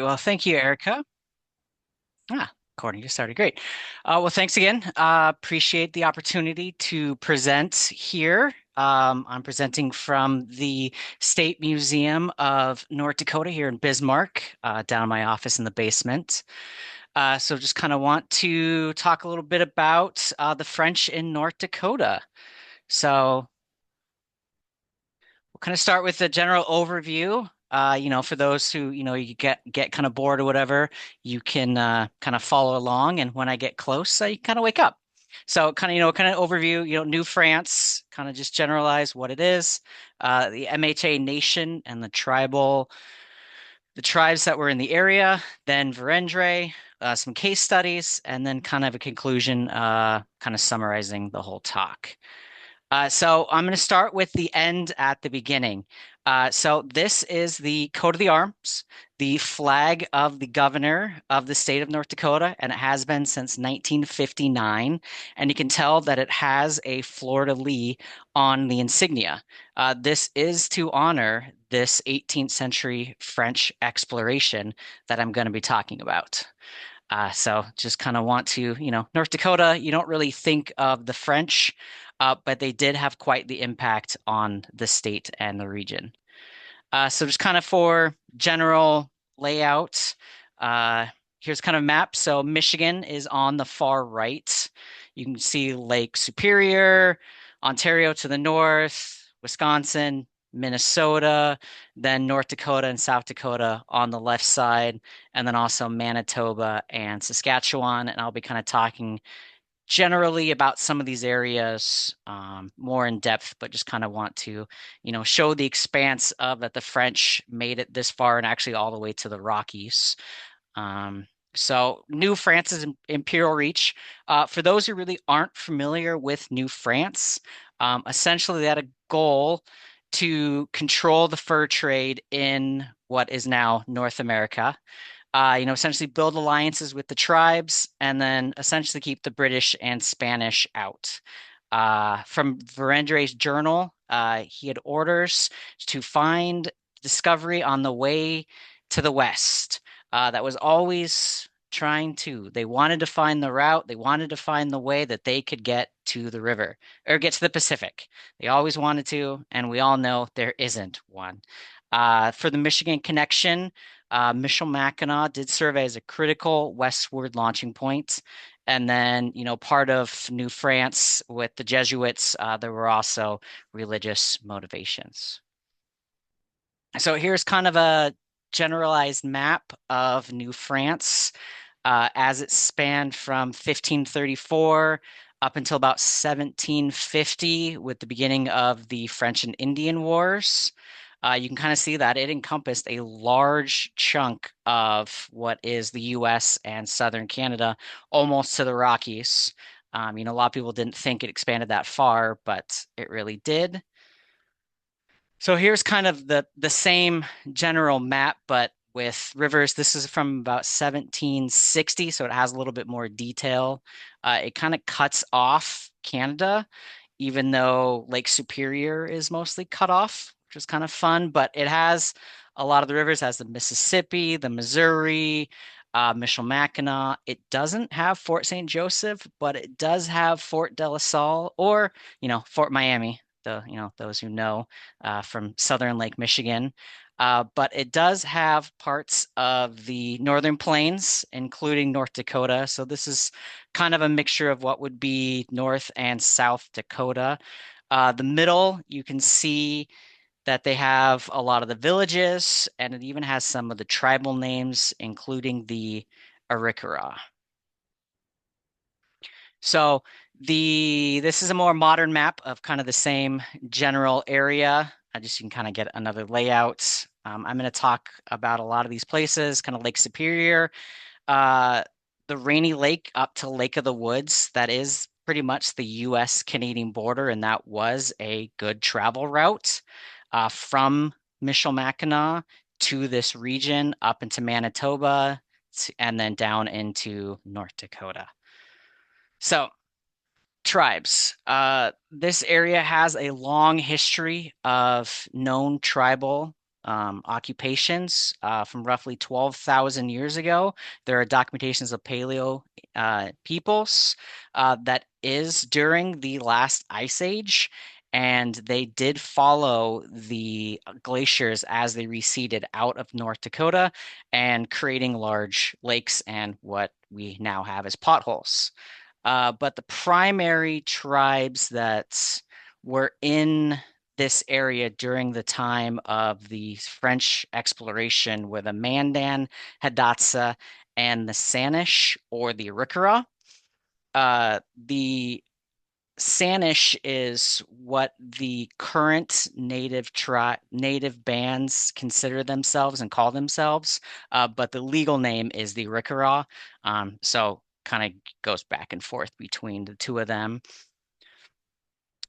Great. Well, thank you, Erica. Recording just started. Great. Well, thanks again. Appreciate the opportunity to present here. I'm presenting from the State Museum of North Dakota here in Bismarck, down in my office in the basement. So just kind of want to talk a little bit about the French in North Dakota. So we'll kind of start with a general overview. For those who, you get kind of bored or whatever, you can kind of follow along. And when I get close, you kind of wake up. So kind of overview, New France, kind of just generalize what it is, the MHA nation and the tribes that were in the area, then Verendre, some case studies, and then kind of a conclusion, kind of summarizing the whole talk. So I'm going to start with the end at the beginning. So this is the coat of the arms, the flag of the governor of the state of North Dakota, and it has been since 1959. And you can tell that it has a fleur-de-lis on the insignia. This is to honor this 18th century French exploration that I'm going to be talking about. So just kind of want to, North Dakota, you don't really think of the French, but they did have quite the impact on the state and the region. So just kind of for general layout, uh, here's kind of a map. So Michigan is on the far right. You can see Lake Superior, Ontario to the north, Wisconsin, Minnesota, then North Dakota and South Dakota on the left side, and then also Manitoba and Saskatchewan. And I'll be kind of talking generally about some of these areas more in depth, but just kind of want to, show the expanse of that the French made it this far and actually all the way to the Rockies. So New France's imperial reach. For those who really aren't familiar with New France, essentially they had a goal to control the fur trade in what is now North America. Essentially build alliances with the tribes and then essentially keep the British and Spanish out. From Verendre's journal, he had orders to find discovery on the way to the west. That was always trying to. They wanted to find the route, they wanted to find the way that they could get to the river or get to the Pacific. They always wanted to, and we all know there isn't one. For the Michigan connection, Michilimackinac did serve as a critical westward launching point. And then, part of New France with the Jesuits, there were also religious motivations. So here's kind of a generalized map of New France as it spanned from 1534 up until about 1750 with the beginning of the French and Indian Wars. You can kind of see that it encompassed a large chunk of what is the US and southern Canada, almost to the Rockies. A lot of people didn't think it expanded that far, but it really did. So here's kind of the same general map, but with rivers. This is from about 1760, so it has a little bit more detail. It kind of cuts off Canada, even though Lake Superior is mostly cut off, which is kind of fun. But it has a lot of the rivers, has the Mississippi, the Missouri, Michilimackinac. It doesn't have Fort St. Joseph, but it does have Fort De La Salle or, Fort Miami those who know from southern Lake Michigan. But it does have parts of the Northern Plains, including North Dakota. So this is kind of a mixture of what would be North and South Dakota. The middle, you can see that they have a lot of the villages, and it even has some of the tribal names, including the Arikara. So this is a more modern map of kind of the same general area. I just you can kind of get another layout. I'm going to talk about a lot of these places, kind of Lake Superior, uh, the Rainy Lake up to Lake of the Woods. That is pretty much the U.S. Canadian border, and that was a good travel route from Michilimackinac to this region up into Manitoba and then down into North Dakota. So tribes. This area has a long history of known tribal occupations from roughly 12,000 years ago. There are documentations of paleo peoples that is during the last ice age. And they did follow the glaciers as they receded out of North Dakota and creating large lakes and what we now have as potholes. But the primary tribes that were in this area during the time of the French exploration were the Mandan, Hidatsa, and the Sanish or the Arikara. The Sanish is what the current native bands consider themselves and call themselves, but the legal name is the Arikara. So kind of goes back and forth between the two of them.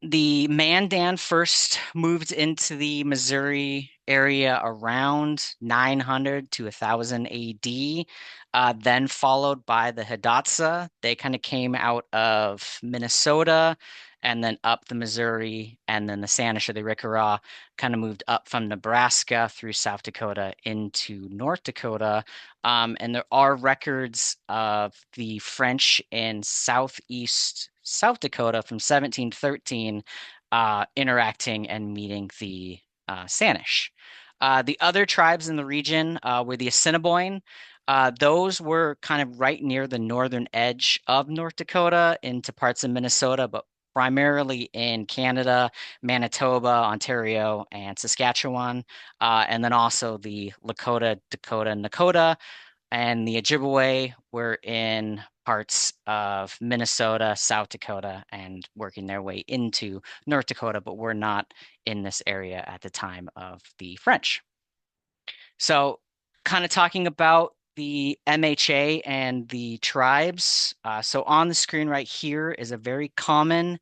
The Mandan first moved into the Missouri area around 900 to 1000 AD, then followed by the Hidatsa. They kind of came out of Minnesota and then up the Missouri, and then the Sanish or the Arikara kind of moved up from Nebraska through South Dakota into North Dakota. And there are records of the French in southeast South Dakota from 1713 interacting and meeting the Sanish. The other tribes in the region were the Assiniboine. Those were kind of right near the northern edge of North Dakota into parts of Minnesota, but primarily in Canada, Manitoba, Ontario, and Saskatchewan, and then also the Lakota, Dakota, and Nakota, and the Ojibwe were in parts of Minnesota, South Dakota, and working their way into North Dakota, but were not in this area at the time of the French. So, kind of talking about the MHA and the tribes. So, on the screen right here is a very common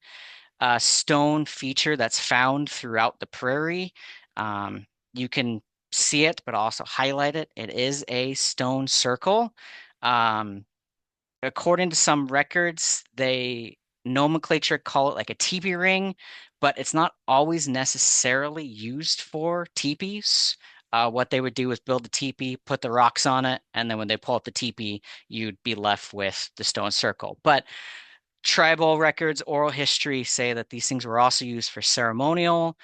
stone feature that's found throughout the prairie. You can see it, but also highlight it. It is a stone circle. Um, According to some records, they nomenclature call it like a teepee ring, but it's not always necessarily used for teepees. What they would do is build a teepee, put the rocks on it, and then when they pull up the teepee, you'd be left with the stone circle. But tribal records, oral history say that these things were also used for ceremonial.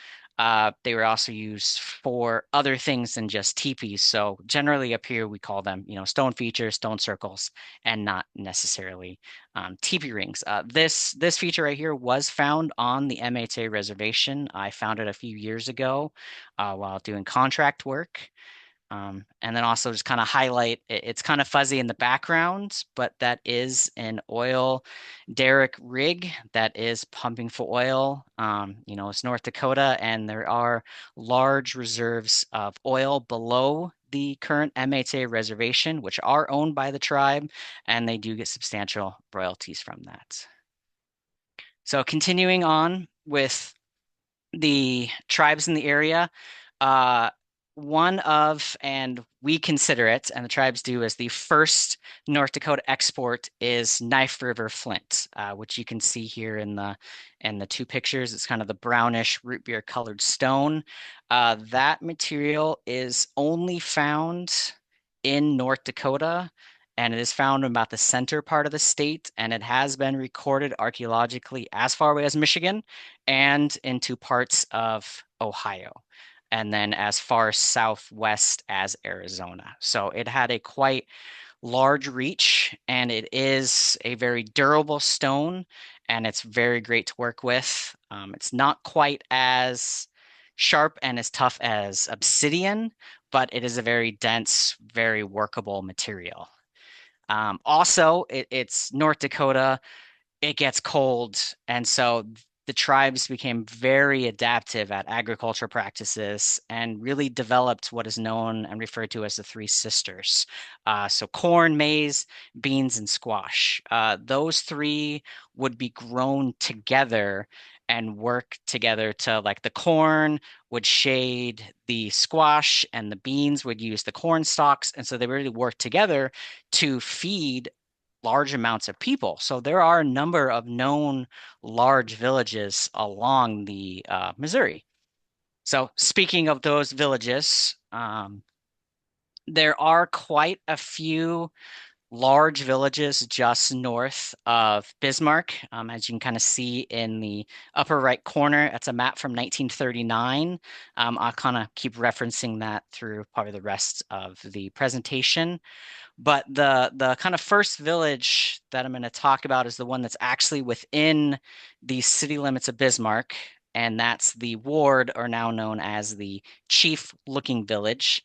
They were also used for other things than just teepees. So generally up here we call them, stone features, stone circles, and not necessarily teepee rings. This feature right here was found on the MHA reservation. I found it a few years ago while doing contract work. And then also just kind of highlight it's kind of fuzzy in the background, but that is an oil derrick rig that is pumping for oil. It's North Dakota, and there are large reserves of oil below the current MHA reservation, which are owned by the tribe, and they do get substantial royalties from that. So continuing on with the tribes in the area. Uh, One of, and we consider it, and the tribes do, as the first North Dakota export is Knife River flint, which you can see here in the two pictures. It's kind of the brownish root beer colored stone. That material is only found in North Dakota. And it is found in about the center part of the state, and it has been recorded archaeologically as far away as Michigan and into parts of Ohio, and then as far southwest as Arizona. So it had a quite large reach, and it is a very durable stone, and it's very great to work with. It's not quite as sharp and as tough as obsidian, but it is a very dense, very workable material. Also, it's North Dakota, it gets cold, and so the tribes became very adaptive at agricultural practices and really developed what is known and referred to as the Three Sisters. So corn, maize, beans, and squash. Those three would be grown together and work together to, like, the corn would shade the squash and the beans would use the corn stalks. And so they really work together to feed large amounts of people. So there are a number of known large villages along the Missouri. So speaking of those villages, there are quite a few large villages just north of Bismarck. As you can kind of see in the upper right corner, that's a map from 1939. I'll kind of keep referencing that through probably the rest of the presentation. But the kind of first village that I'm going to talk about is the one that's actually within the city limits of Bismarck, and that's the ward, or now known as the Chief Looking Village.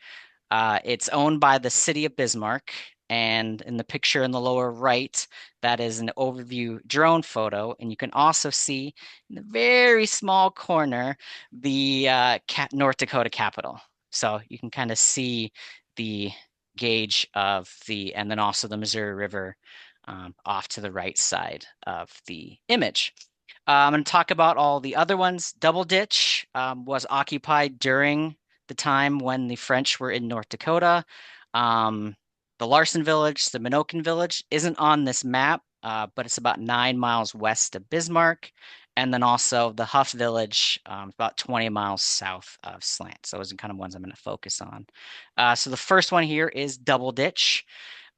It's owned by the city of Bismarck, and in the picture in the lower right, that is an overview drone photo, and you can also see in the very small corner the North Dakota capital. So you can kind of see the gauge of and then also the Missouri River off to the right side of the image. I'm going to talk about all the other ones. Double Ditch was occupied during the time when the French were in North Dakota. Um, the Larson Village, the Minokan Village, isn't on this map, but it's about 9 miles west of Bismarck. And then also the Huff Village, about 20 miles south of Slant. So those are kind of ones I'm going to focus on. So the first one here is Double Ditch.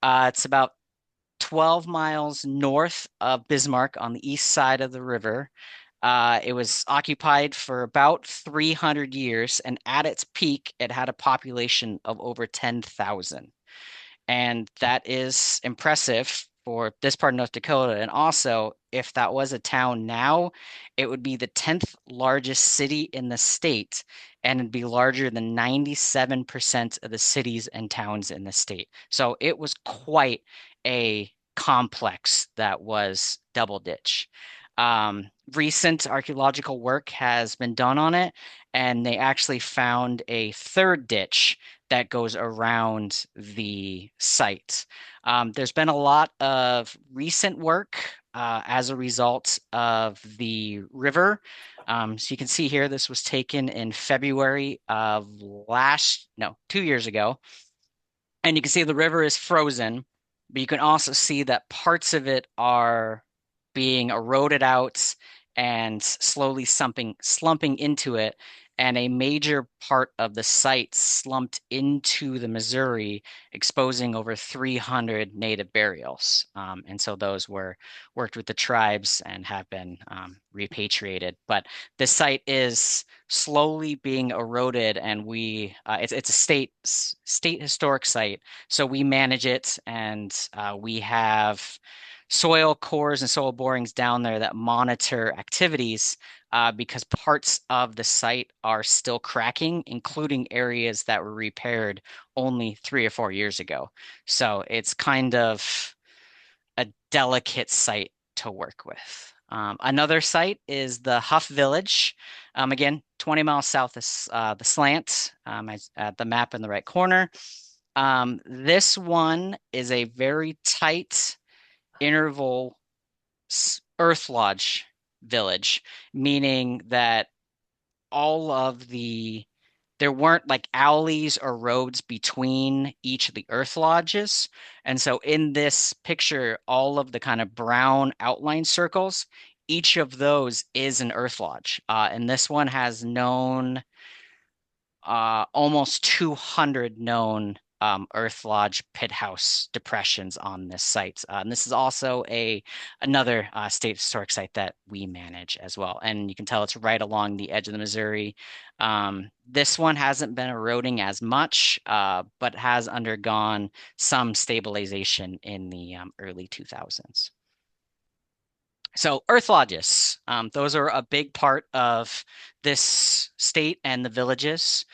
It's about 12 miles north of Bismarck on the east side of the river. It was occupied for about 300 years, and at its peak, it had a population of over 10,000. And that is impressive for this part of North Dakota. And also, if that was a town now, it would be the 10th largest city in the state, and it'd be larger than 97% of the cities and towns in the state. So it was quite a complex that was Double Ditch. Recent archaeological work has been done on it, and they actually found a third ditch that goes around the site. There's been a lot of recent work as a result of the river. So you can see here, this was taken in February of no, 2 years ago. And you can see the river is frozen, but you can also see that parts of it are being eroded out and slowly slumping into it. And a major part of the site slumped into the Missouri, exposing over 300 native burials. And so those were worked with the tribes and have been repatriated. But this site is slowly being eroded, and it's a state historic site, so we manage it, and we have soil cores and soil borings down there that monitor activities because parts of the site are still cracking, including areas that were repaired only 3 or 4 years ago. So it's kind of a delicate site to work with. Another site is the Huff Village. Again, 20 miles south of the Slant, at the map in the right corner. This one is a very tight interval earth lodge village, meaning that all of there weren't like alleys or roads between each of the earth lodges. And so in this picture, all of the kind of brown outline circles, each of those is an earth lodge. And this one has known almost 200 known earth lodge pit house depressions on this site. And this is also another state historic site that we manage as well. And you can tell it's right along the edge of the Missouri. This one hasn't been eroding as much, but has undergone some stabilization in the early 2000s. So earth lodges, those are a big part of this state and the villages.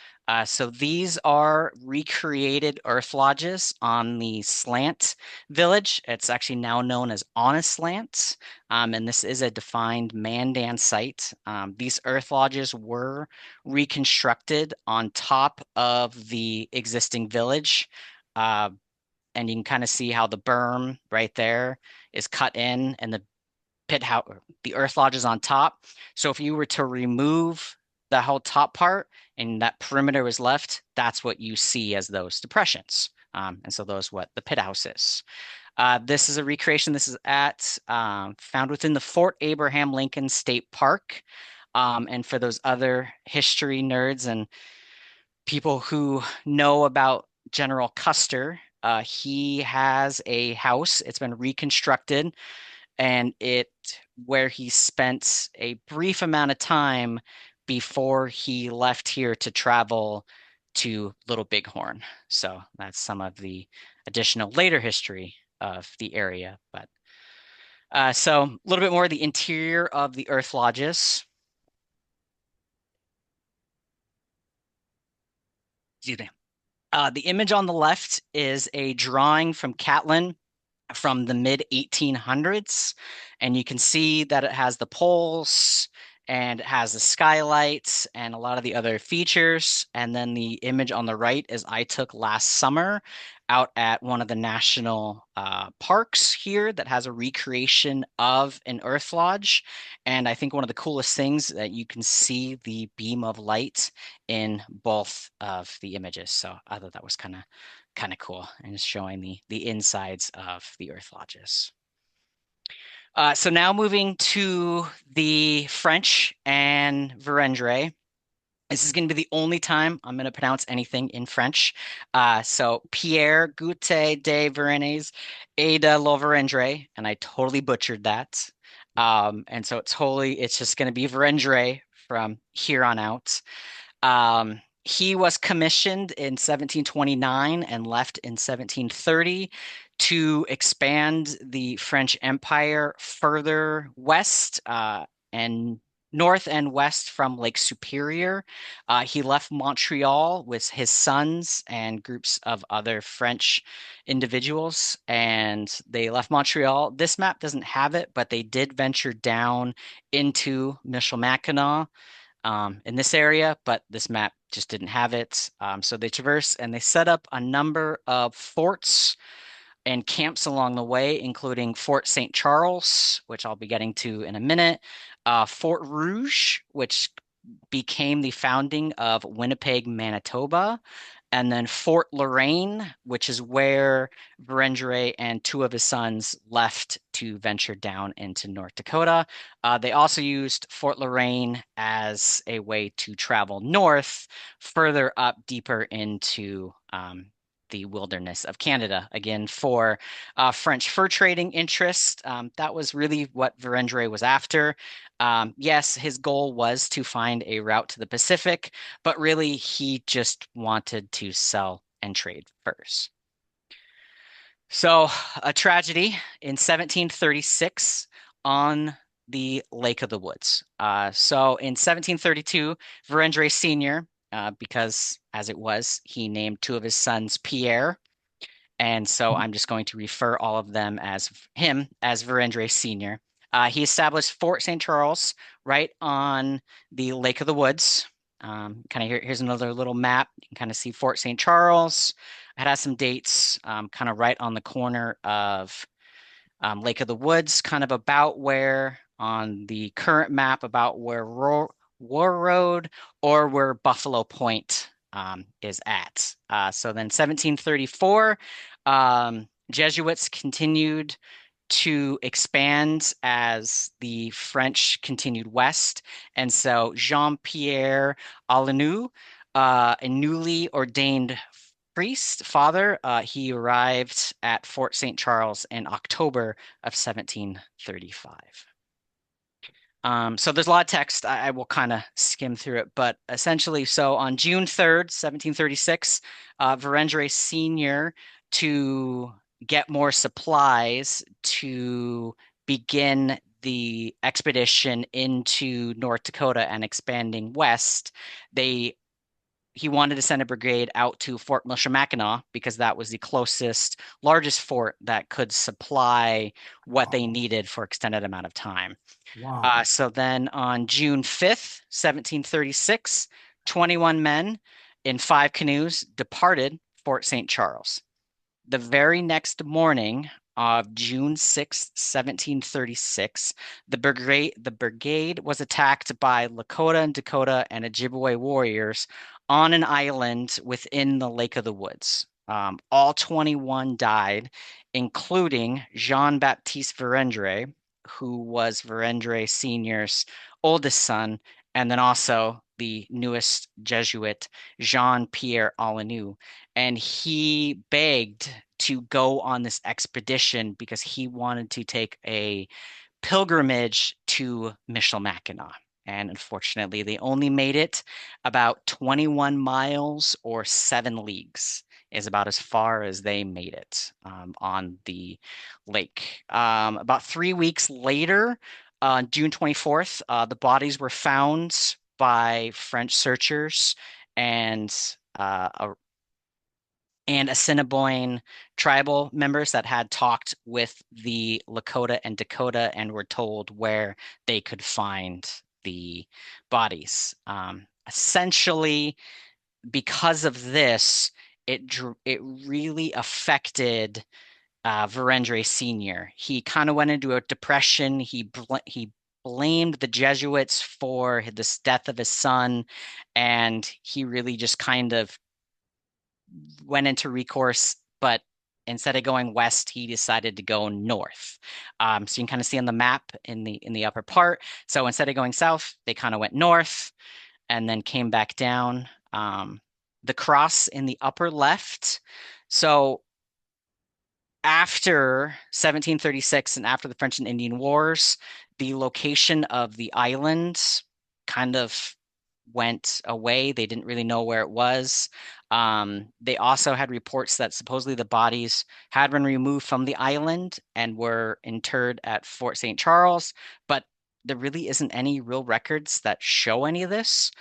So these are recreated earth lodges on the Slant village. It's actually now known as on a Slant, and this is a defined Mandan site. These earth lodges were reconstructed on top of the existing village. And you can kind of see how the berm right there is cut in, and the earth lodge is on top. So if you were to remove the whole top part and that perimeter was left, that's what you see as those depressions. And so those what the pit house is. This is a recreation. This is found within the Fort Abraham Lincoln State Park. And for those other history nerds and people who know about General Custer, he has a house. It's been reconstructed, and it where he spent a brief amount of time before he left here to travel to Little Bighorn. So that's some of the additional later history of the area. But so a little bit more of the interior of the Earth Lodges. Excuse me. The image on the left is a drawing from Catlin from the mid 1800s, and you can see that it has the poles and it has the skylights and a lot of the other features. And then the image on the right is I took last summer out at one of the national parks here that has a recreation of an Earth Lodge. And I think one of the coolest things that you can see the beam of light in both of the images. So I thought that was kind of cool and it's showing the insides of the Earth Lodges. So now moving to the French and Verendre. This is going to be the only time I'm going to pronounce anything in French. So Pierre Goutte de Varennes et de la Verendre, and I totally butchered that. And so it's just going to be Verendre from here on out. He was commissioned in 1729 and left in 1730 to expand the French Empire further west and north and west from Lake Superior. He left Montreal with his sons and groups of other French individuals, and they left Montreal. This map doesn't have it, but they did venture down into Michilimackinac in this area, but this map just didn't have it. So they traversed and they set up a number of forts and camps along the way, including Fort St. Charles, which I'll be getting to in a minute, Fort Rouge, which became the founding of Winnipeg, Manitoba, and then Fort Lorraine, which is where Berengere and two of his sons left to venture down into North Dakota. They also used Fort Lorraine as a way to travel north, further up deeper into the wilderness of Canada. Again, for French fur trading interest, that was really what Verengere was after. Yes, his goal was to find a route to the Pacific, but really he just wanted to sell and trade furs. So, a tragedy in 1736 on the Lake of the Woods. So, in 1732, Verengere Sr., because as it was, he named two of his sons Pierre, and so I'm just going to refer all of them as him as Verengere Sr. He established Fort St. Charles right on the Lake of the Woods. Kind of here's another little map. You can kind of see Fort St. Charles. It has some dates kind of right on the corner of Lake of the Woods, kind of about where on the current map, about where War Road or where Buffalo Point is at. So then 1734, Jesuits continued to expand as the French continued west. And so Jean-Pierre Alenu, a newly ordained priest, father, he arrived at Fort St. Charles in October of 1735. So there's a lot of text. I will kind of skim through it, but essentially, so on June 3rd, 1736, Verengere Sr., to get more supplies to begin the expedition into North Dakota and expanding west, they he wanted to send a brigade out to Fort Michilimackinac because that was the closest, largest fort that could supply what they Wow. needed for extended amount of time. Wow. So then on June 5th, 1736, 21 men in five canoes departed Fort St. Charles. The very next morning of June 6th, 1736, the brigade was attacked by Lakota and Dakota and Ojibwe warriors on an island within the Lake of the Woods. All 21 died, including Jean-Baptiste Verengere, who was Verengere Sr.'s oldest son and then also the newest Jesuit, Jean-Pierre Alanu. And he begged to go on this expedition because he wanted to take a pilgrimage to Michilimackinac. And unfortunately, they only made it about 21 miles or 7 leagues, is about as far as they made it on the lake. About 3 weeks later, on June 24th, the bodies were found by French searchers and Assiniboine tribal members that had talked with the Lakota and Dakota and were told where they could find the bodies. Essentially, because of this, it really affected Verendre Sr. He kind of went into a depression. He blamed the Jesuits for this death of his son, and he really just kind of went into recourse, but instead of going west, he decided to go north. So you can kind of see on the map in the upper part. So instead of going south, they kind of went north and then came back down. The cross in the upper left. So after 1736 and after the French and Indian Wars, the location of the island kind of went away. They didn't really know where it was. They also had reports that supposedly the bodies had been removed from the island and were interred at Fort St. Charles, but there really isn't any real records that show any of this.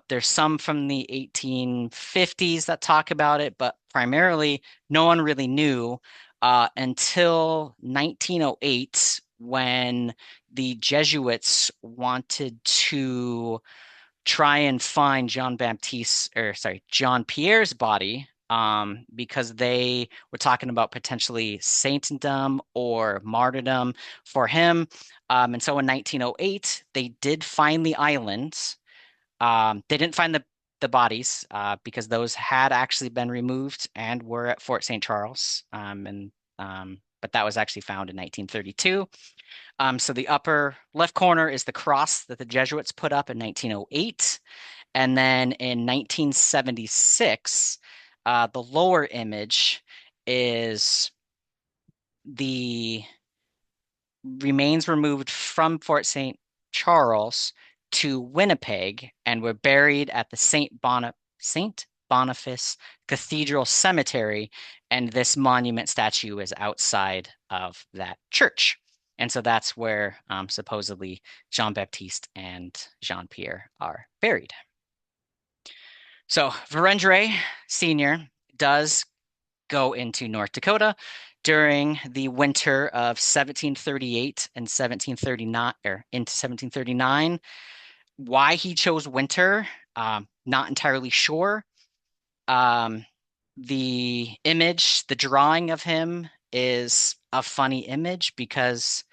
There's some from the 1850s that talk about it, but primarily no one really knew until 1908 when the Jesuits wanted to try and find John Pierre's body, because they were talking about potentially saintdom or martyrdom for him. And so in 1908, they did find the island. They didn't find the bodies because those had actually been removed and were at Fort St. Charles. But that was actually found in 1932. So the upper left corner is the cross that the Jesuits put up in 1908. And then in 1976, the lower image is the remains were moved from Fort St. Charles to Winnipeg and were buried at the St. Boniface Cathedral Cemetery, and this monument statue is outside of that church. And so that's where supposedly Jean-Baptiste and Jean-Pierre are buried. So Verendre Sr. does go into North Dakota during the winter of 1738 and 1739, or into 1739. Why he chose winter, not entirely sure. Um, the drawing of him is a funny image because,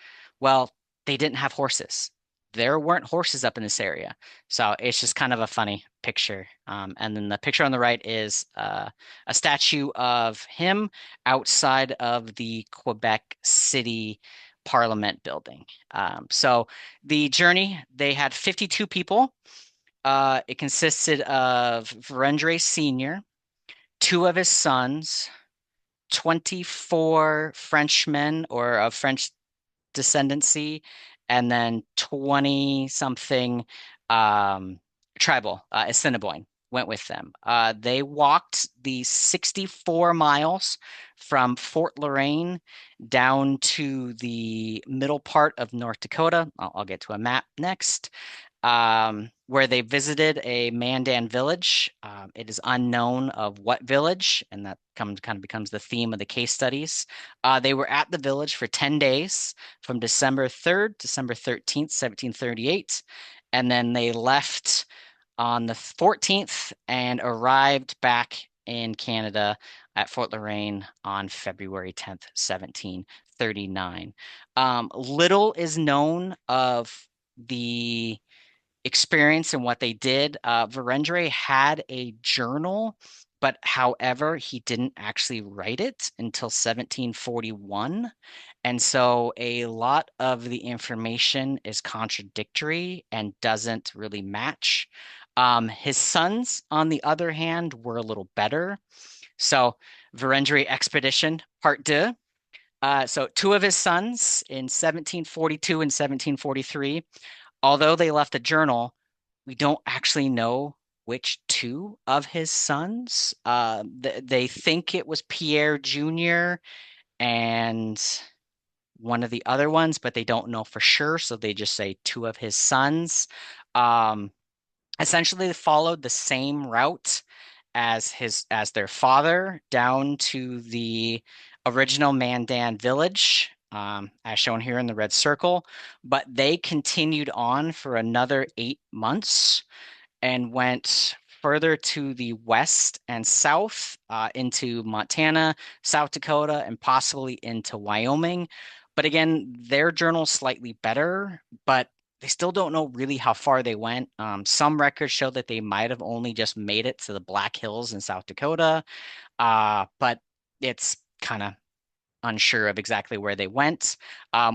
well, they didn't have horses. There weren't horses up in this area. So it's just kind of a funny picture. And then the picture on the right is a statue of him outside of the Quebec City Parliament building. So the journey, they had 52 people. It consisted of Verendre Sr., two of his sons, 24 Frenchmen or of French descendancy, and then 20 something tribal, Assiniboine went with them. They walked the 64 miles from Fort Loraine down to the middle part of North Dakota. I'll get to a map next, where they visited a Mandan village. It is unknown of what village, and that kind of becomes the theme of the case studies. They were at the village for 10 days from December 3rd, December 13th, 1738, and then they left on the 14th and arrived back in Canada at Fort Loraine on February 10th, 1739. Little is known of the experience and what they did. Verendre had a journal but however, he didn't actually write it until 1741. And so a lot of the information is contradictory and doesn't really match. His sons, on the other hand, were a little better. So, Verendrye Expedition, Part 2. So, two of his sons in 1742 and 1743, although they left a journal, we don't actually know which two of his sons. They think it was Pierre Jr. and one of the other ones, but they don't know for sure. So they just say two of his sons. Um, Essentially, they followed the same route as their father down to the original Mandan village, as shown here in the red circle. But they continued on for another 8 months and went further to the west and south into Montana, South Dakota, and possibly into Wyoming. But again, their journal's slightly better, but they still don't know really how far they went. Some records show that they might have only just made it to the Black Hills in South Dakota, but it's kind of unsure of exactly where they went.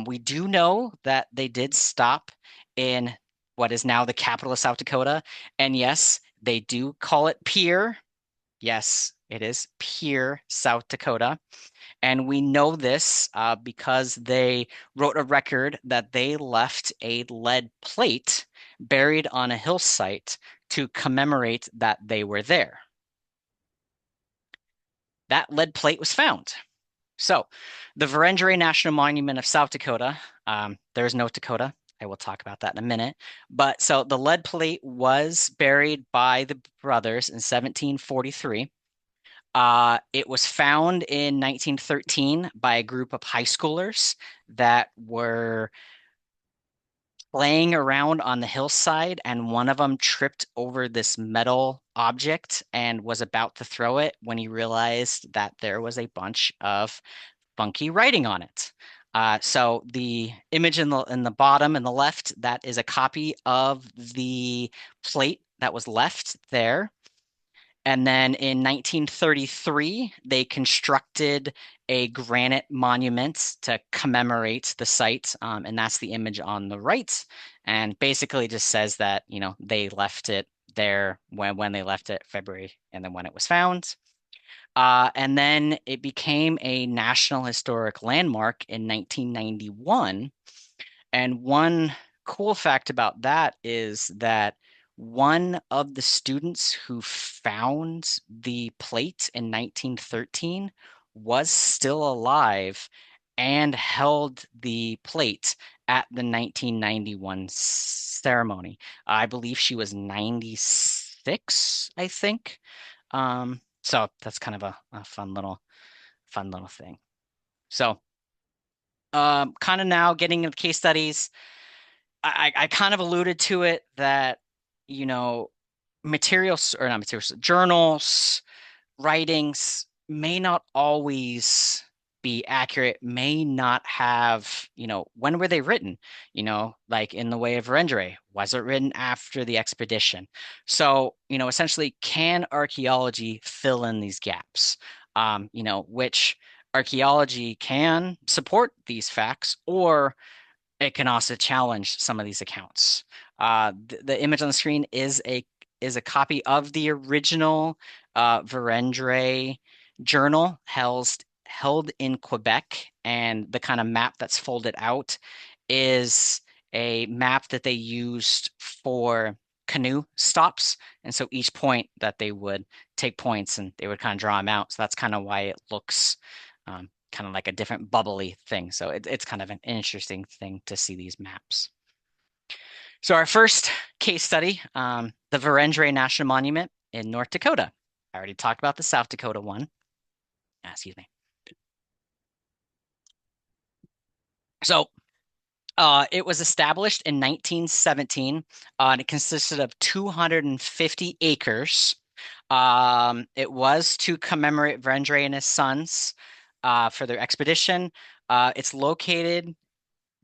We do know that they did stop in what is now the capital of South Dakota. And yes, they do call it Pierre. Yes, it is Pierre, South Dakota. And we know this because they wrote a record that they left a lead plate buried on a hill site to commemorate that they were there. That lead plate was found. So, the Verendrye National Monument of South Dakota, there's North Dakota. I will talk about that in a minute. But so the lead plate was buried by the brothers in 1743. It was found in 1913 by a group of high schoolers that were playing around on the hillside, and one of them tripped over this metal object and was about to throw it when he realized that there was a bunch of funky writing on it. So the image in the bottom and the left, that is a copy of the plate that was left there. And then in 1933, they constructed a granite monument to commemorate the site. And that's the image on the right. And basically just says that, they left it there when they left it February and then when it was found. And then it became a National Historic Landmark in 1991. And one cool fact about that is that one of the students who found the plate in 1913 was still alive and held the plate at the 1991 ceremony. I believe she was 96, I think. So that's kind of a fun little thing. So, kind of now getting into case studies. I kind of alluded to it that, you know, materials or not materials, journals, writings may not always be accurate, may not have, when were they written? Like in the way of Rendre, was it written after the expedition? So, essentially, can archaeology fill in these gaps? Which archaeology can support these facts, or it can also challenge some of these accounts. The image on the screen is a copy of the original Verendre journal held in Quebec, and the kind of map that's folded out is a map that they used for canoe stops. And so each point that they would take points and they would kind of draw them out. So that's kind of why it looks kind of like a different bubbly thing. So it's kind of an interesting thing to see these maps. So our first case study, the Verendre National Monument in North Dakota. I already talked about the South Dakota one. Excuse me. So it was established in 1917, and it consisted of 250 acres. It was to commemorate Verendre and his sons for their expedition. It's located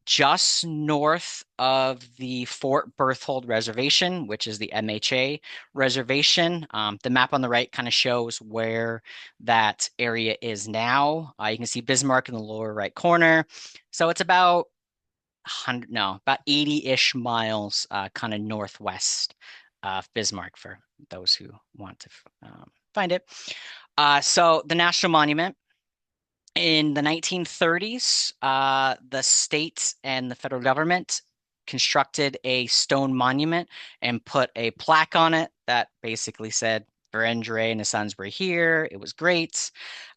just north of the Fort Berthold Reservation, which is the MHA reservation. The map on the right kind of shows where that area is now. You can see Bismarck in the lower right corner. So it's about 100, no, about 80-ish miles kind of northwest of Bismarck for those who want to find it. So the National Monument. In the 1930s, the state and the federal government constructed a stone monument and put a plaque on it that basically said Berendre and his sons were here. It was great.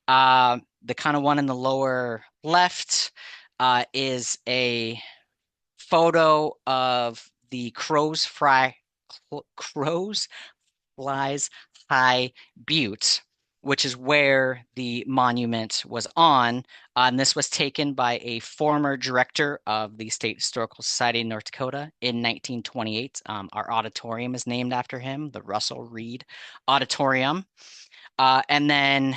The kind of one in the lower left is a photo of the Crows Flies High Butte, which is where the monument was on. And this was taken by a former director of the State Historical Society in North Dakota in 1928. Our auditorium is named after him, the Russell Reed Auditorium. And then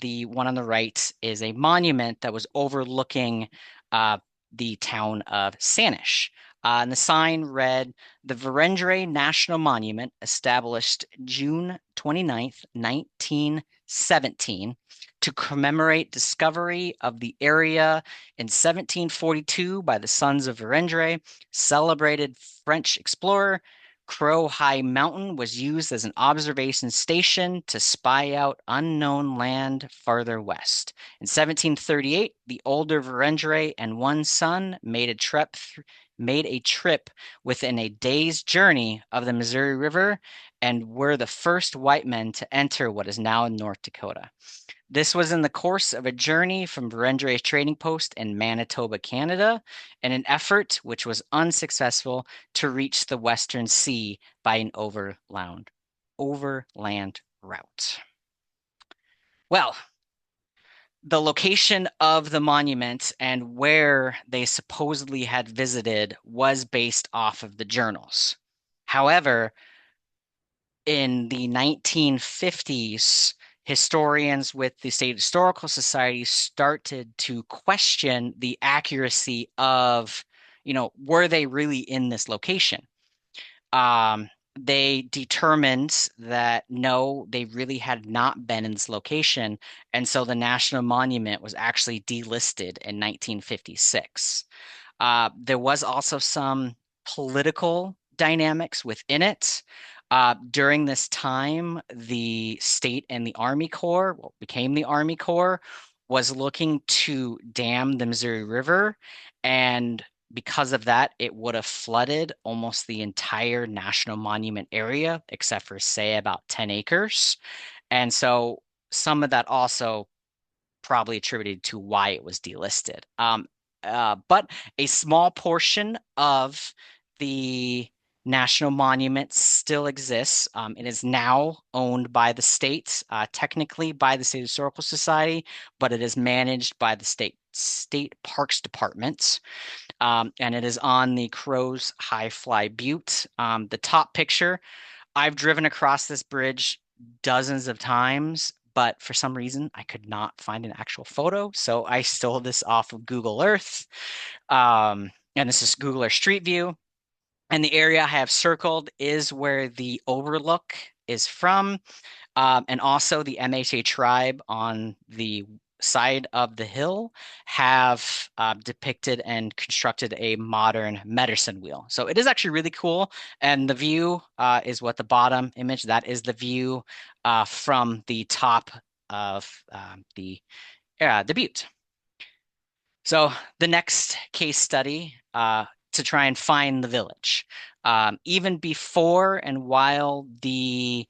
the one on the right is a monument that was overlooking uh, the town of Sanish. And the sign read, "The Verendre National Monument, established June 29th, 1917, to commemorate discovery of the area in 1742 by the sons of Verendre, celebrated French explorer Crow High Mountain was used as an observation station to spy out unknown land farther west. In 1738, the older Verendre and one son made a trip within a day's journey of the Missouri River and were the first white men to enter what is now North Dakota. This was in the course of a journey from Verendre's trading post in Manitoba, Canada, in an effort which was unsuccessful to reach the Western Sea by an overland route. Well, the location of the monument and where they supposedly had visited was based off of the journals. However, in the 1950s, historians with the State Historical Society started to question the accuracy of, were they really in this location? They determined that no, they really had not been in this location. And so the National Monument was actually delisted in 1956. There was also some political dynamics within it. During this time, the state and the Army Corps, what became the Army Corps, was looking to dam the Missouri River. And because of that, it would have flooded almost the entire National Monument area, except for, say, about 10 acres. And so some of that also probably attributed to why it was delisted. But a small portion of the national monument still exists. It is now owned by the state, technically by the State Historical Society, but it is managed by the State Parks Department. And it is on the Crows High Fly Butte. The top picture, I've driven across this bridge dozens of times, but for some reason I could not find an actual photo. So I stole this off of Google Earth. And this is Google Earth Street View. And the area I have circled is where the overlook is from. And also the MHA tribe on the side of the hill have depicted and constructed a modern medicine wheel. So it is actually really cool. And the view is what the bottom image, that is the view from the top of the butte. So the next case study to try and find the village. Even before and while the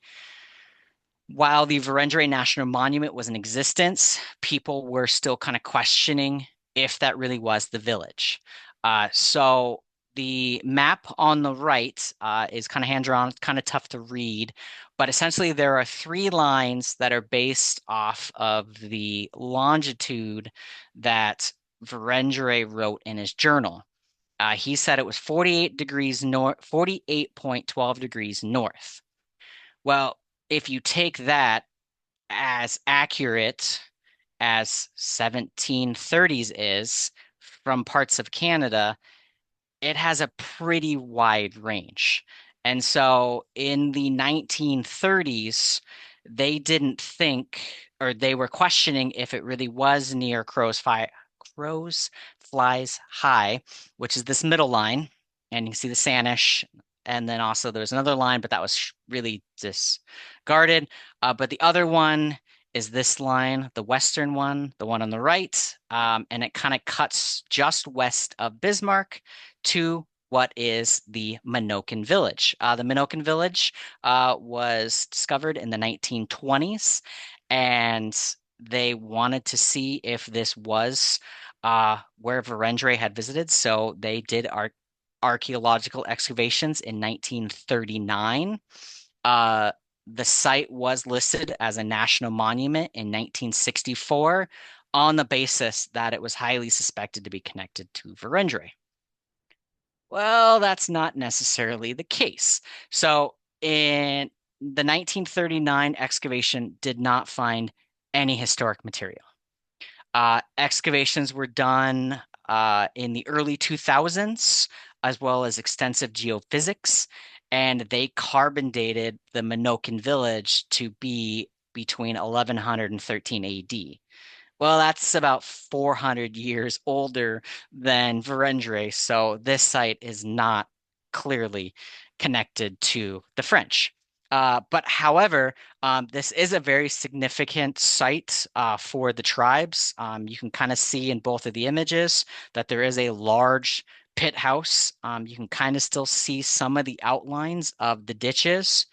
Verendre National Monument was in existence, people were still kind of questioning if that really was the village. So the map on the right is kind of hand-drawn, kind of tough to read, but essentially there are three lines that are based off of the longitude that Verendre wrote in his journal. He said it was 48 degrees north, 48.12 degrees north. Well, if you take that as accurate as 1730s is, from parts of Canada, it has a pretty wide range. And so in the 1930s, they didn't think, or they were questioning if it really was near Crow's Flies High, which is this middle line. And you can see the Sanish. And then also there's another line, but that was really discarded. But the other one is this line, the western one, the one on the right. And it kind of cuts just west of Bismarck to what is the Menoken Village. The Menoken Village was discovered in the 1920s, and they wanted to see if this was where Verendre had visited. So they did archaeological excavations in 1939. Uh, the site was listed as a national monument in 1964 on the basis that it was highly suspected to be connected to Verendre. Well, that's not necessarily the case. So, in the 1939 excavation did not find any historic material. Excavations were done in the early 2000s, as well as extensive geophysics, and they carbon dated the Minokan village to be between 1100 and 13 AD. Well, that's about 400 years older than Verendre, so this site is not clearly connected to the French. But however, this is a very significant site for the tribes. You can kind of see in both of the images that there is a large pit house. You can kind of still see some of the outlines of the ditches.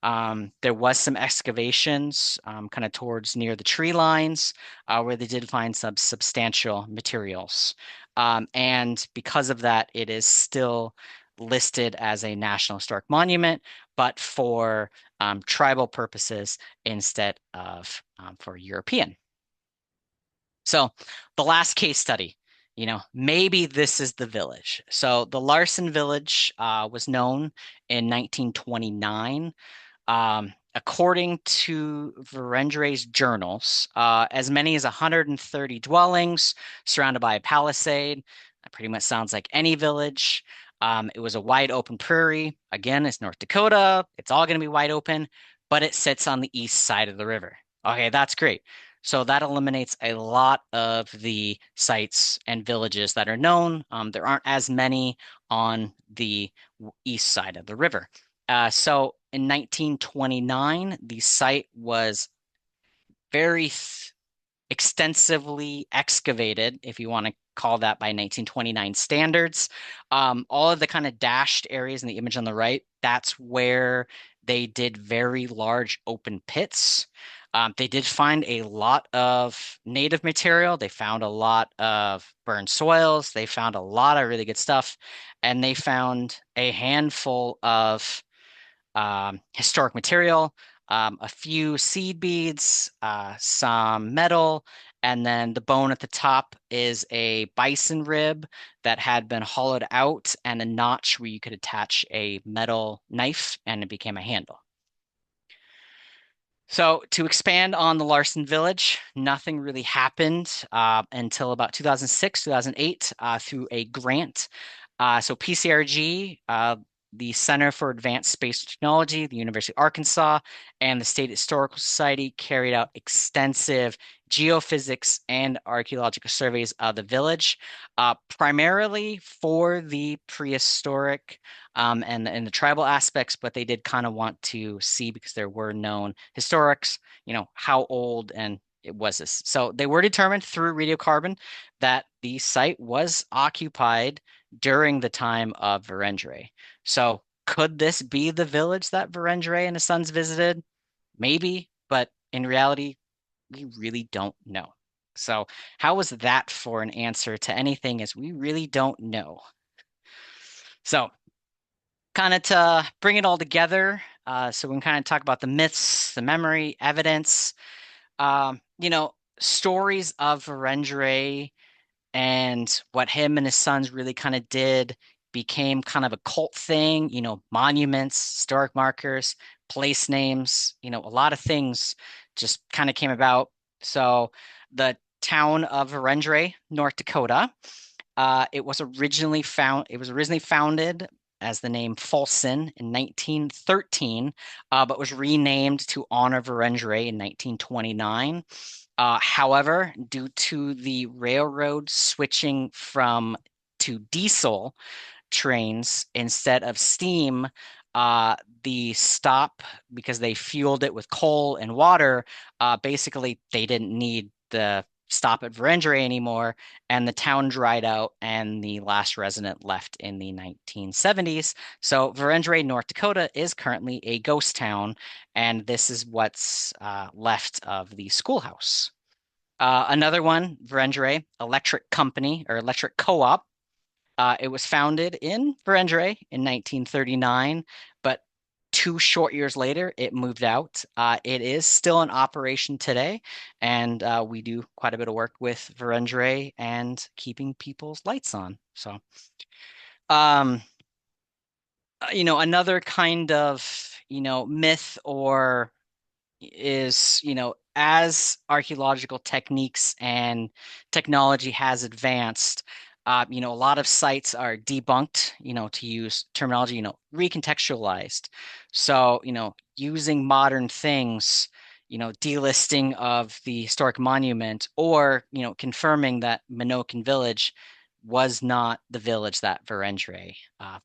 There was some excavations kind of towards near the tree lines where they did find some substantial materials. And because of that, it is still listed as a National Historic Monument, but for tribal purposes instead of for European. So the last case study, maybe this is the village. So the Larson Village was known in 1929. According to Verendre's journals, as many as 130 dwellings surrounded by a palisade. That pretty much sounds like any village. It was a wide open prairie. Again, it's North Dakota. It's all going to be wide open, but it sits on the east side of the river. Okay, that's great. So that eliminates a lot of the sites and villages that are known. There aren't as many on the east side of the river. So in 1929, the site was very extensively excavated, if you want to call that by 1929 standards. All of the kind of dashed areas in the image on the right, that's where they did very large open pits. They did find a lot of native material. They found a lot of burned soils. They found a lot of really good stuff. And they found a handful of historic material, a few seed beads, some metal, and then the bone at the top is a bison rib that had been hollowed out and a notch where you could attach a metal knife and it became a handle. So to expand on the Larson Village, nothing really happened until about 2006, 2008 through a grant. So PCRG, the Center for Advanced Space Technology, the University of Arkansas, and the State Historical Society carried out extensive geophysics and archaeological surveys of the village, primarily for the prehistoric and the tribal aspects, but they did kind of want to see because there were known historics, how old and it was this. So they were determined through radiocarbon that the site was occupied during the time of Verendre. So could this be the village that Verendre and his sons visited? Maybe, but in reality, we really don't know. So how was that for an answer to anything as we really don't know? So kind of to bring it all together, so we can kind of talk about the myths, the memory, evidence, stories of Verendre and what him and his sons really kind of did became kind of a cult thing, monuments, historic markers, place names, a lot of things just kind of came about. So the town of Verendre, North Dakota, It was originally founded as the name Folsom in 1913, but was renamed to honor Verengere in 1929. However, due to the railroad switching from to diesel trains instead of steam, uh, the stop, because they fueled it with coal and water, basically they didn't need the stop at Verengere anymore, and the town dried out, and the last resident left in the 1970s. So Verengere, North Dakota, is currently a ghost town, and this is what's left of the schoolhouse. Another one, Verengere Electric Company or Electric Co-op. It was founded in Prairie in 1939, but 2 short years later, it moved out. It is still in operation today, and we do quite a bit of work with Verengere and keeping people's lights on. So, um, another kind of, myth or is, as archaeological techniques and technology has advanced, a lot of sites are debunked, to use terminology, recontextualized. So, using modern things, delisting of the historic monument or, confirming that Minokan Village was not the village that Verengere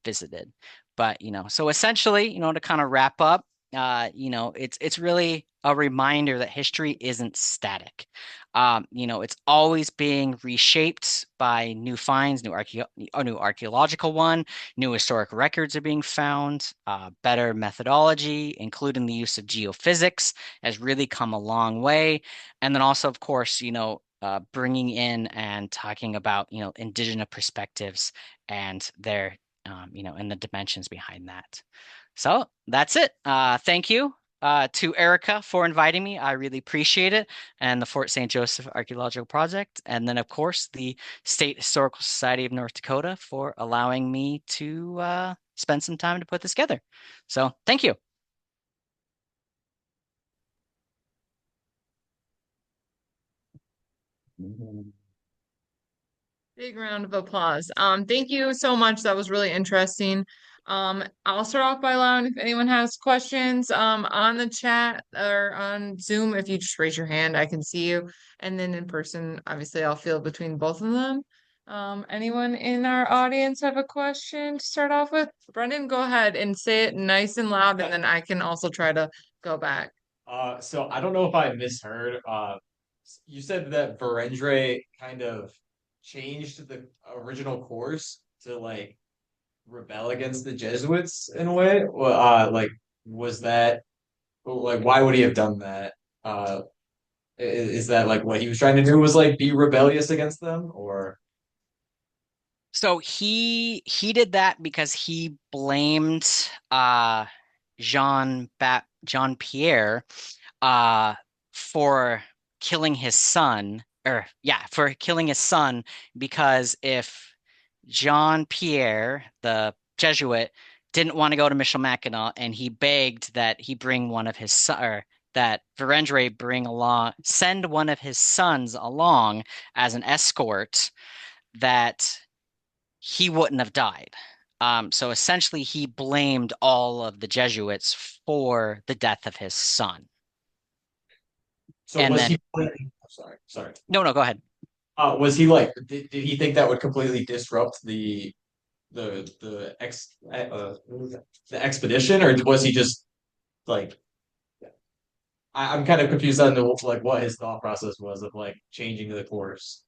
visited. But, so essentially, to kind of wrap up, it's really a reminder that history isn't static. It's always being reshaped by new finds, a new archaeological one, new historic records are being found, better methodology, including the use of geophysics, has really come a long way. And then also, of course, bringing in and talking about, indigenous perspectives and their, and the dimensions behind that. So that's it. Thank you to Erica for inviting me. I really appreciate it. And the Fort St. Joseph Archaeological Project. And then, of course, the State Historical Society of North Dakota for allowing me to spend some time to put this together. So thank you. Big round of applause. Thank you so much. That was really interesting. I'll start off by allowing if anyone has questions, on the chat or on Zoom. If you just raise your hand, I can see you. And then in person, obviously, I'll field between both of them. Anyone in our audience have a question to start off with? Brendan, go ahead and say it nice and loud, and then I can also try to go back. So I don't know if I misheard. You said that Verendre kind of changed the original course to like rebel against the Jesuits in a way. Well, like was that like why would he have done that? Is that like what he was trying to do was like be rebellious against them or So he did that because he blamed Jean Pierre uh for killing his son, or yeah, for killing his son, because if Jean Pierre, the Jesuit, didn't want to go to Michilimackinac, and he begged that he bring one of his son, or that Verengere send one of his sons along as an escort, that he wouldn't have died. So essentially, he blamed all of the Jesuits for the death of his son. so And was then, he sorry. no, no, go ahead. Was he like did he think that would completely disrupt what was that? The expedition or was he just like I'm kind of confused on the like what his thought process was of like changing the course.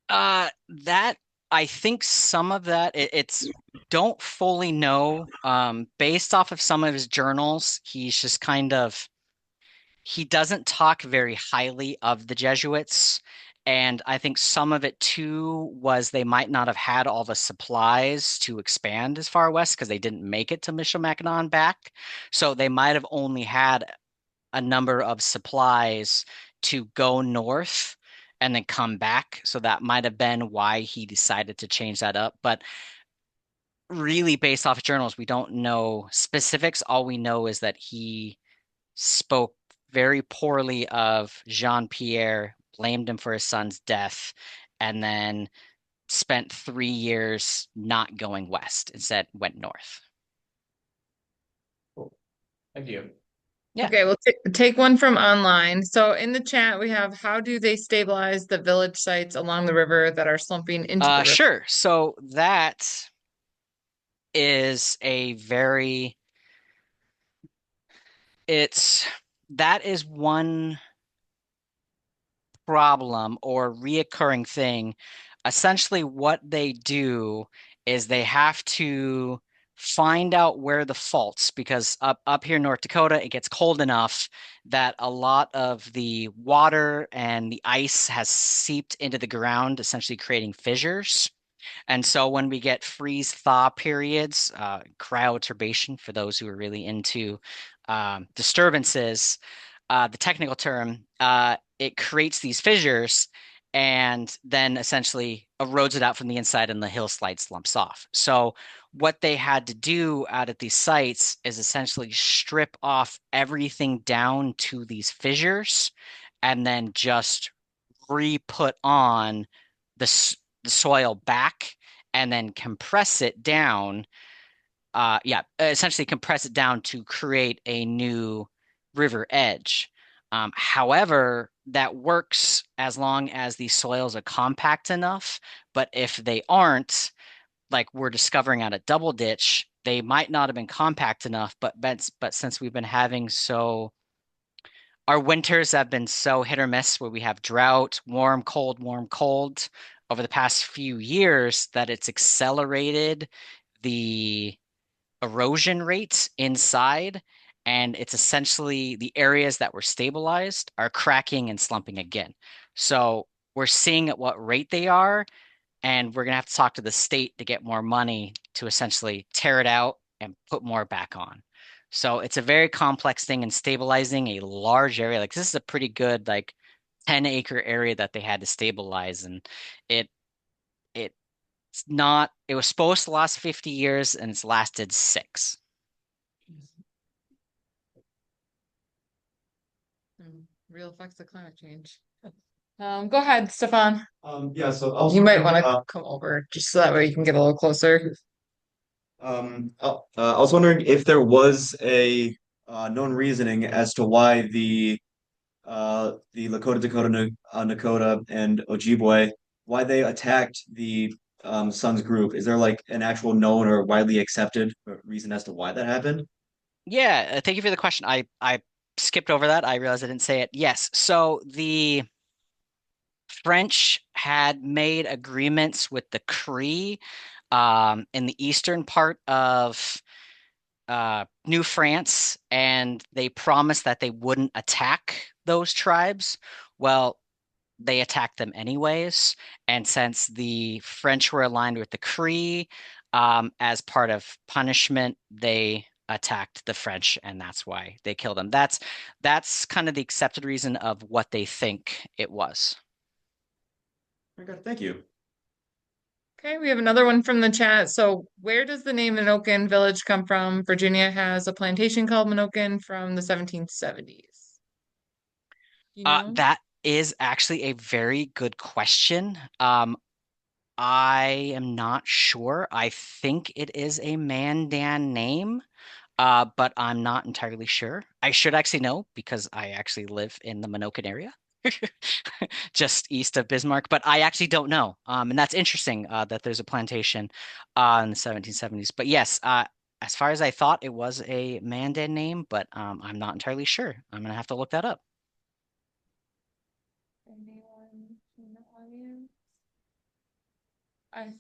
That I think some of that it's don't fully know. Based off of some of his journals, he's just kind of he doesn't talk very highly of the Jesuits. And I think some of it too was they might not have had all the supplies to expand as far west because they didn't make it to Michilimackinac back. So they might have only had a number of supplies to go north and then come back. So that might have been why he decided to change that up. But really, based off of journals, we don't know specifics. All we know is that he spoke very poorly of Jean Pierre, blamed him for his son's death, and then spent 3 years not going west, instead went north. Cool. Thank you. Yeah. Okay, we'll take one from online. So in the chat, we have how do they stabilize the village sites along the river that are slumping into the river? Sure. So that is a very it's that is one problem or reoccurring thing. Essentially, what they do is they have to find out where the faults, because up here in North Dakota, it gets cold enough that a lot of the water and the ice has seeped into the ground, essentially creating fissures. And so when we get freeze thaw periods, cryoturbation, for those who are really into disturbances, the technical term, it creates these fissures and then essentially erodes it out from the inside and the hillside slumps off. So what they had to do out at these sites is essentially strip off everything down to these fissures and then just re-put on the soil back and then compress it down. Yeah, essentially compress it down to create a new river edge. However, that works as long as the soils are compact enough. But if they aren't, like we're discovering at a double ditch, they might not have been compact enough. But since we've been having so our winters have been so hit or miss where we have drought, warm, cold over the past few years that it's accelerated the erosion rates inside. And it's essentially the areas that were stabilized are cracking and slumping again. So we're seeing at what rate they are, and we're going to have to talk to the state to get more money to essentially tear it out and put more back on. So it's a very complex thing, and stabilizing a large area. Like this is a pretty good, like 10-acre area that they had to stabilize. And it it's not, it was supposed to last 50 years and it's lasted six. Real effects of climate change. Go ahead, Stefan. Yeah, so I was You might wondering, want to come over just so that way you can get a little closer. I was wondering if there was a known reasoning as to why the Lakota, Dakota, Nakota, and Ojibwe, why they attacked the Suns group. Is there like an actual known or widely accepted reason as to why that happened? Yeah, thank you for the question. I skipped over that. I realized I didn't say it. Yes. So the French had made agreements with the Cree in the eastern part of New France, and they promised that they wouldn't attack those tribes. Well, they attacked them anyways. And since the French were aligned with the Cree, as part of punishment, they attacked the French, and that's why they killed them. That's kind of the accepted reason of what they think it was. Okay, thank you. Okay, we have another one from the chat. So, where does the name Minokan Village come from? Virginia has a plantation called Minokan from the 1770s. You know? That is actually a very good question. I am not sure. I think it is a Mandan name, but I'm not entirely sure. I should actually know because I actually live in the Minokan area, just east of Bismarck, but I actually don't know. And that's interesting that there's a plantation in the 1770s. But yes, as far as I thought, it was a Mandan name, but I'm not entirely sure. I'm gonna have to look that up. Anyone in the audience? I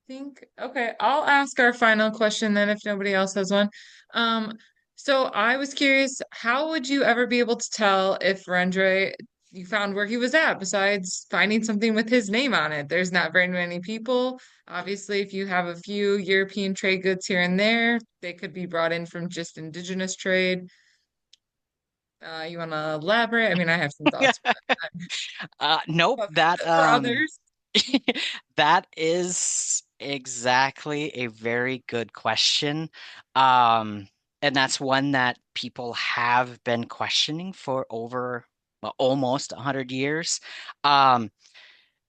think, okay, I'll ask our final question then if nobody else has one. Um, so I was curious, how would you ever be able to tell if Rendre, you found where he was at besides finding something with his name on it? There's not very many people. Obviously, if you have a few European trade goods here and there, they could be brought in from just indigenous trade. You want to elaborate? I mean, I have some thoughts, Nope, but that for others. that is exactly a very good question. And that's one that people have been questioning for over, well, almost 100 years. Um,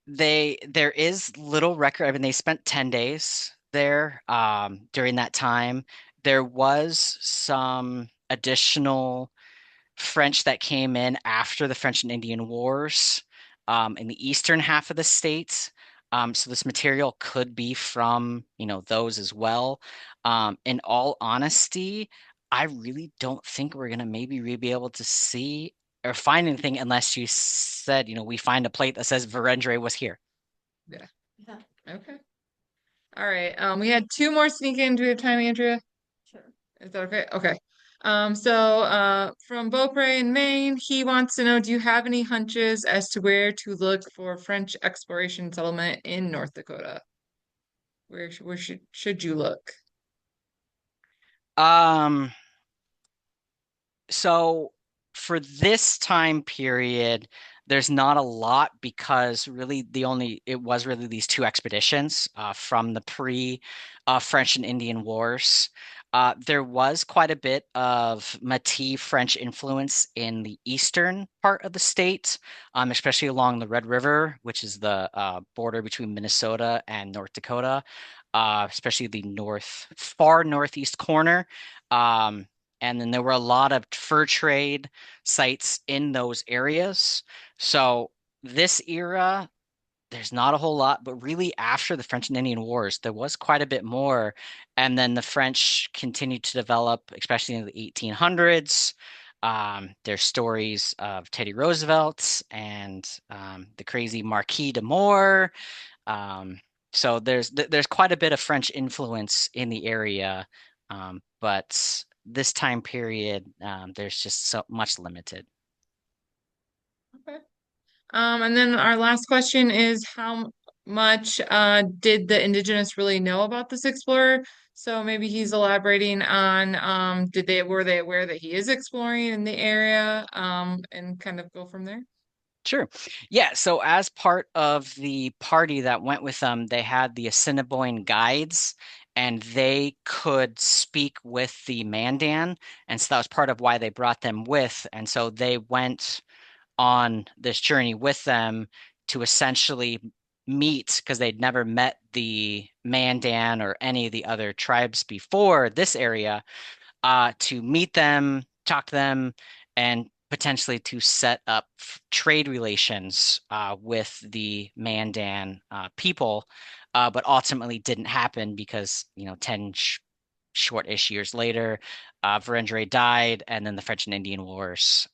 there is little record. I mean, they spent 10 days there during that time. There was some additional French that came in after the French and Indian Wars in the eastern half of the state. So this material could be from, those as well. In all honesty, I really don't think we're gonna maybe be able to see or find anything unless you said, we find a plate that says Verendre was here. Yeah. Okay. All right. We had two more sneak in. Do we have time, Andrea? Sure. Is that okay? Okay. From Beaupre in Maine, he wants to know, do you have any hunches as to where to look for French exploration settlement in North Dakota? Where should you look? Um, So for this time period, there's not a lot because really it was really these two expeditions from the pre French and Indian Wars. There was quite a bit of Métis French influence in the eastern part of the state, especially along the Red River, which is the border between Minnesota and North Dakota, especially the far northeast corner. Um, and then there were a lot of fur trade sites in those areas. So this era, there's not a whole lot, but really after the French and Indian Wars, there was quite a bit more. And then the French continued to develop, especially in the 1800s. There's stories of Teddy Roosevelt and the crazy Marquis de Moore. Um, so there's quite a bit of French influence in the area, but this time period, there's just so much limited. Okay. And then our last question is how much did the indigenous really know about this explorer? So maybe he's elaborating on were they aware that he is exploring in the area and kind of go from there? Sure. Yeah. So as part of the party that went with them, they had the Assiniboine guides, and they could speak with the Mandan, and so that was part of why they brought them with. And so they went on this journey with them to essentially meet, because they'd never met the Mandan or any of the other tribes before this area, to meet them, talk to them, and potentially to set up trade relations with the Mandan people, but ultimately didn't happen because 10 short-ish years later, Verendrye died, and then the French and Indian Wars.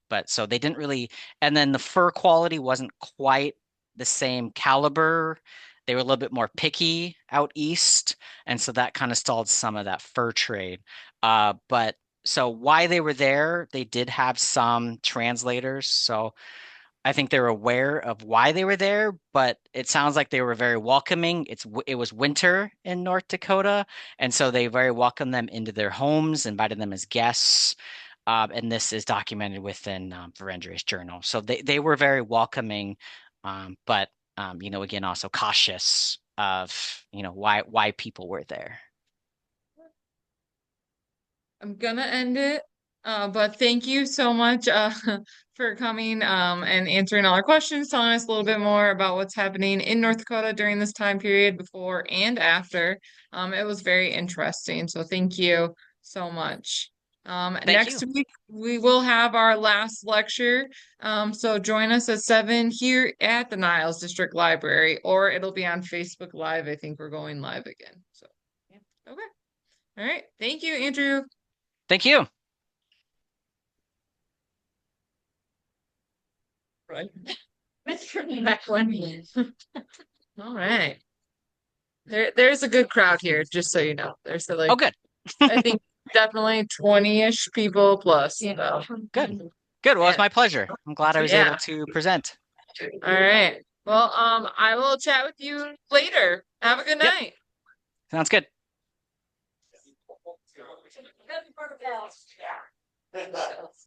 But so they didn't really, and then the fur quality wasn't quite the same caliber. They were a little bit more picky out east, and so that kind of stalled some of that fur trade. But so why they were there, they did have some translators. So I think they were aware of why they were there, but it sounds like they were very welcoming. It was winter in North Dakota, and so they very welcomed them into their homes, invited them as guests. And this is documented within Verendrye's journal. So they were very welcoming, but again, also cautious of why people were there. I'm gonna end it. But thank you so much for coming and answering all our questions, telling us a little bit more about what's happening in North Dakota during this time period before and after. It was very interesting. So thank you so much. Thank you. Next week we will have our last lecture. So join us at 7 here at the Niles District Library, or it'll be on Facebook Live. I think we're going live again. So yeah. Okay. All right. Thank you, Andrew. Thank you. Right. Back one. All right. There's a good crowd here, just so you know. There's Oh, good. I think definitely 20-ish people plus. So. Good. Good. Well, it's Yeah. my pleasure. I'm glad I was able Yeah. to present. All right. Well, I will chat with you later. Have a good Yep. night. Sounds good.